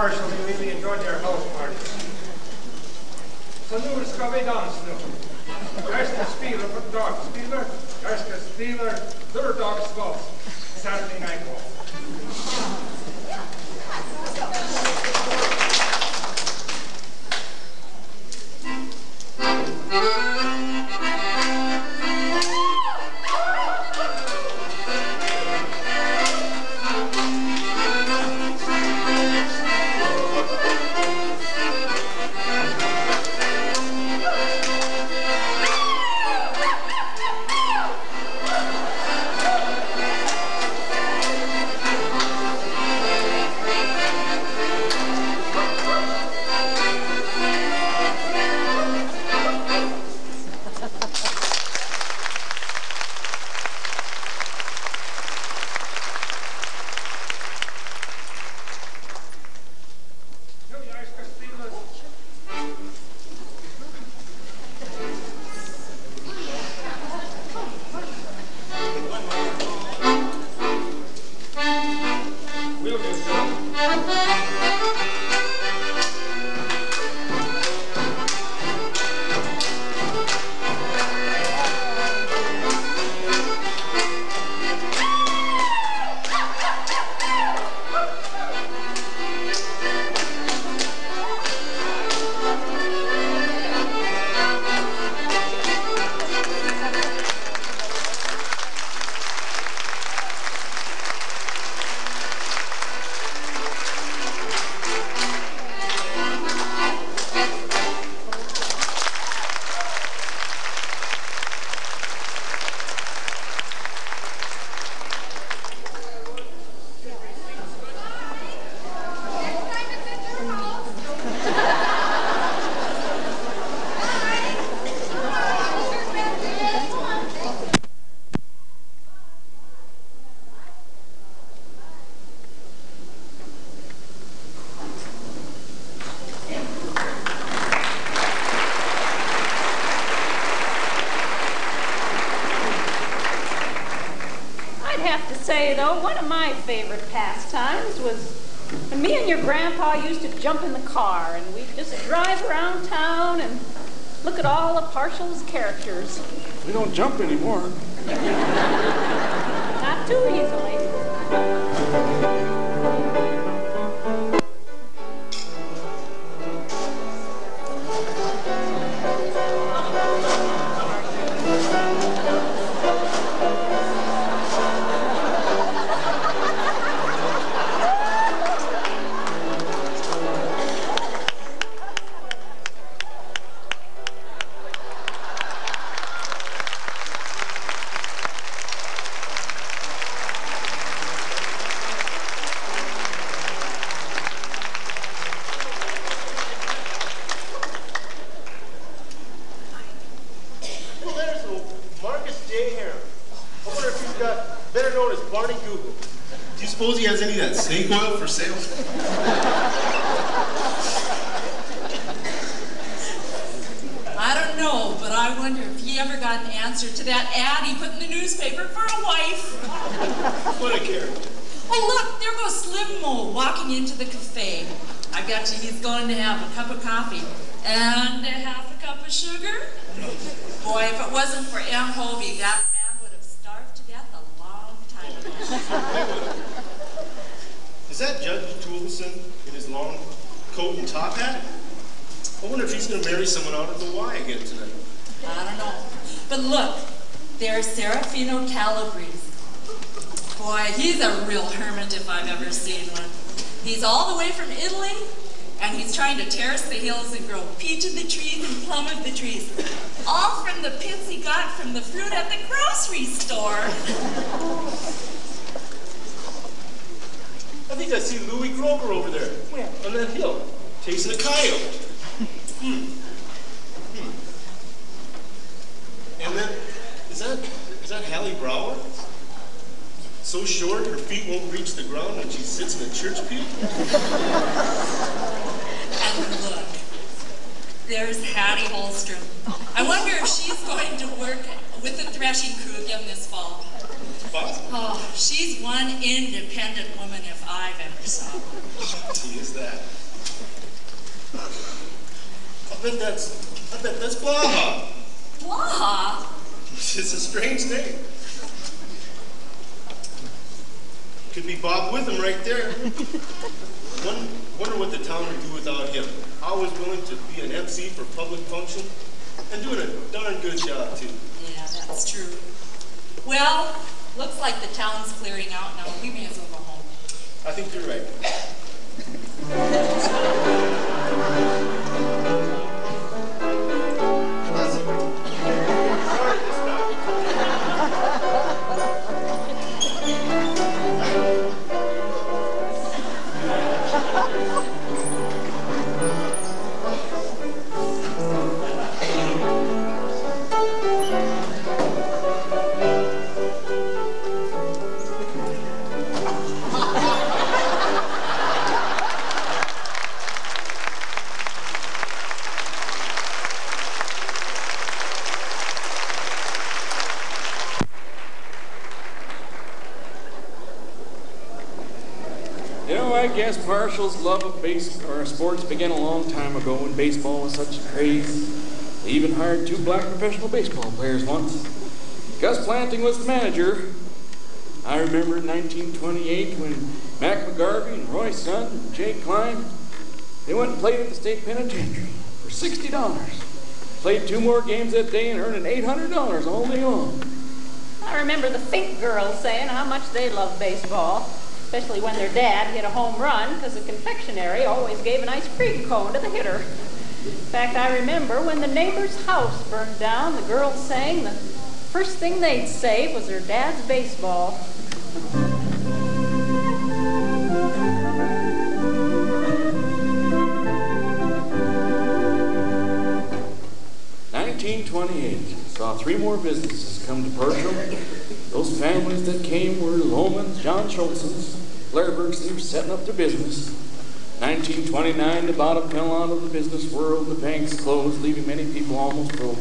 Marshall, they really enjoyed their house party. So nu ska vi dansa nu. Jag ska spela på dagspelare. Jag ska spela lördagsvals. Saturday Night Waltz. One of my favorite pastimes was when me and your grandpa used to jump in the car and we'd just drive around town and look at all of Parshall's characters. We don't jump anymore. Not too easily. Suppose he has any of that snake oil for sale? I don't know, but I wonder if he ever got an answer to that ad he put in the newspaper for a wife. What a character. Oh, look, there goes Slim Mo walking into the cafe. I bet you he's going to have a cup of coffee and a half a cup of sugar. Boy, if it wasn't for Aunt Hovey, that man would have starved to death a long time ago. Is that Judge Toolson in his long coat and top hat? I wonder if he's going to marry someone out of the Y again tonight. I don't know. But look, there's Serafino Calabrese. Boy, he's a real hermit if I've ever seen one. He's all the way from Italy, and he's trying to terrace the hills and grow peach in the trees and plum in the trees. All from the pits he got from the fruit at the grocery store. I think I see Louis Grover over there. Where? On that hill, chasing a coyote. And then, is that Hallie Brower? So short, her feet won't reach the ground when she sits in a church pew? And look, there's Hattie Holstrom. I wonder if she's going to work with the threshing crew again this fall. Oh, she's one independent woman if I've ever saw. She is that. bet that's Blaha. Blaha? It's a strange name. Could be Bob Witham right there. Wonder what the town would do without him. Always willing to be an MC for public function and doing a darn good job too. Yeah, that's true. Well, looks like the town's clearing out now. We may as well go home. I think you're right. I guess Marshall's love of sports began a long time ago when baseball was such a craze. They even hired 2 black professional baseball players once. Gus Planting was the manager. I remember in 1928 when Mac McGarvey and Roy Sun and Jay Klein, they went and played at the state penitentiary for $60. Played 2 more games that day and earned $800 all day long. I remember the Fink girls saying how much they loved baseball, especially when their dad hit a home run because the confectionery always gave an ice cream cone to the hitter. In fact, I remember when the neighbor's house burned down, the girls sang the first thing they'd save was their dad's baseball. '28 saw 3 more businesses come to Purcell. Those families that came were Lohmans, John Schultz's, Blairbergs. They were setting up their business. 1929, the bottom fell out of the business world. The banks closed, leaving many people almost broke.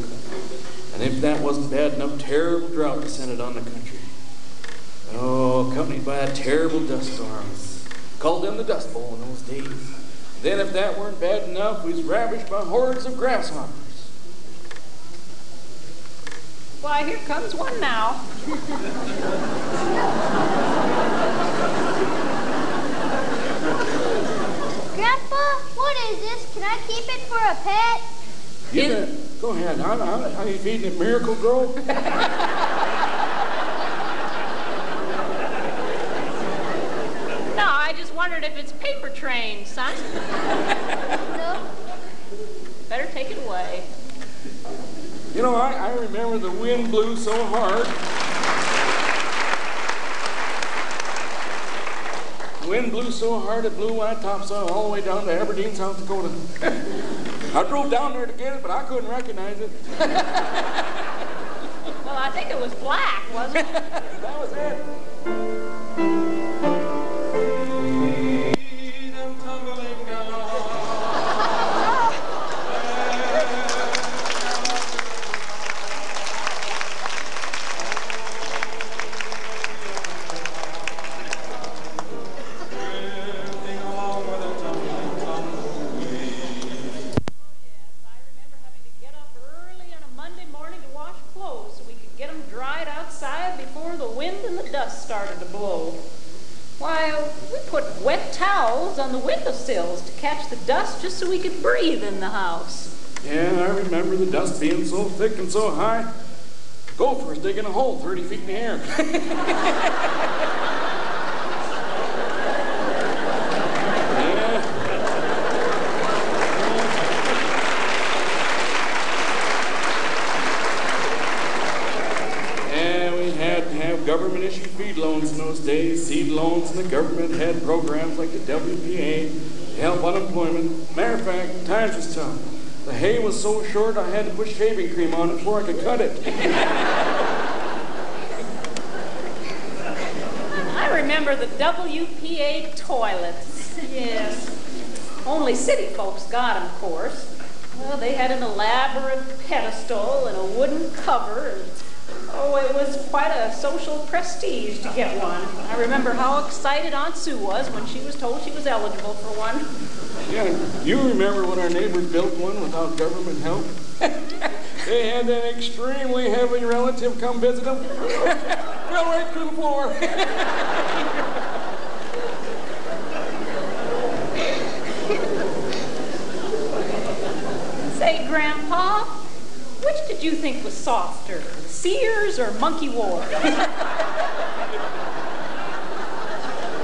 And if that wasn't bad enough, terrible drought descended on the country. Oh, accompanied by a terrible dust storm. Called them the Dust Bowl in those days. Then if that weren't bad enough, we was ravaged by hordes of grasshoppers. Why, here comes one now. Grandpa, what is this? Can I keep it for a pet? You bet. Go ahead. How you feeding it, Miracle Grow? No, I just wondered if it's paper trained, son. No. Better take it away. You know, I remember the wind blew so hard. The wind blew so hard it blew my topsoil all the way down to Aberdeen, South Dakota. I drove down there to get it, but I couldn't recognize it. Well, I think it was black, wasn't it? That was it. Started to blow. Why, we put wet towels on the windowsills to catch the dust just so we could breathe in the house. Yeah, I remember the dust being so thick and so high. Gophers digging a hole 30 feet in the air. Government-issued feed loans in those days, seed loans, and the government had programs like the WPA to help unemployment. Matter of fact, times was tough. The hay was so short I had to put shaving cream on it before I could cut it. I remember the WPA toilets. Yes. Only city folks got them, of course. Well, they had an elaborate pedestal and a wooden cover. And oh, it was quite a social prestige to get one. I remember how excited Aunt Sue was when she was told she was eligible for one. Yeah, you remember when our neighbors built one without government help? They had an extremely heavy relative come visit them. Fell right through the floor. Say, Grandpa, which did you think was softer, Sears or Monkey Ward?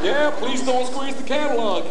Yeah, please don't squeeze the catalog.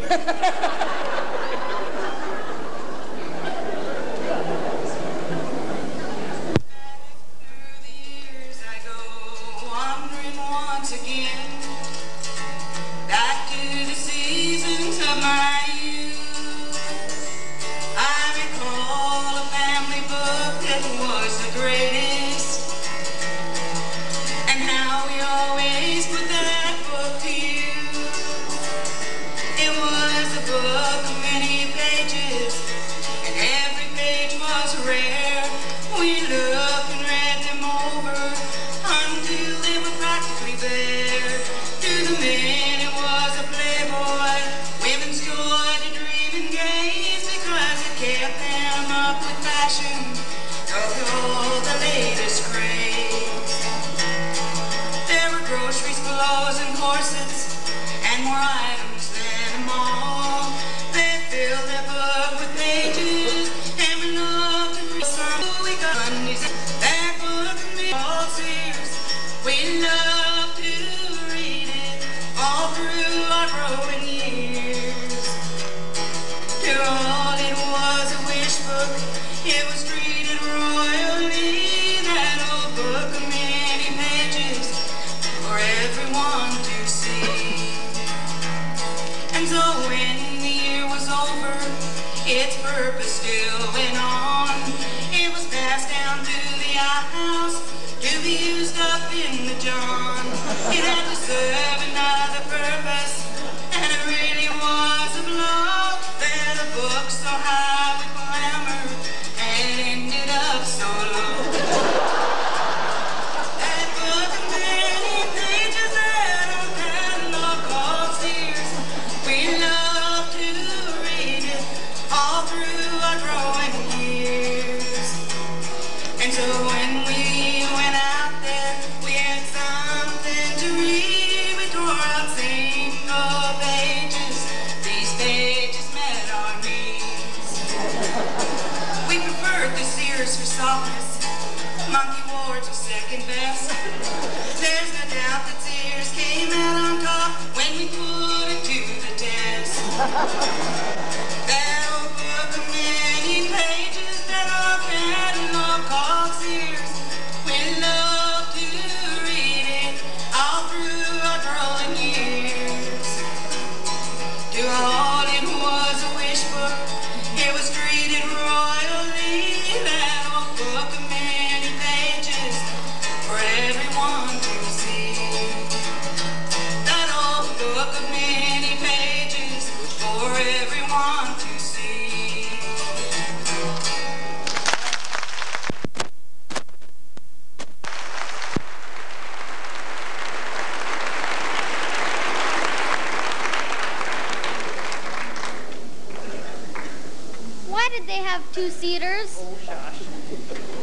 Why did they have two-seaters? Oh, shush.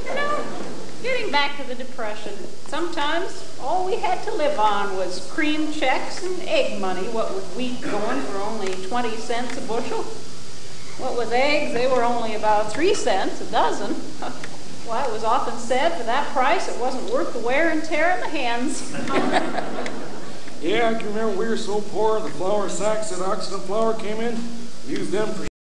You know, getting back to the Depression, sometimes all we had to live on was cream checks and egg money, what with wheat going for only 20 cents a bushel. What with eggs, they were only about 3 cents a dozen. Why, it was often said for that price it wasn't worth the wear and tear in the hands. Yeah, I can remember we were so poor, the flour sacks at Oxford Flour came in, used them for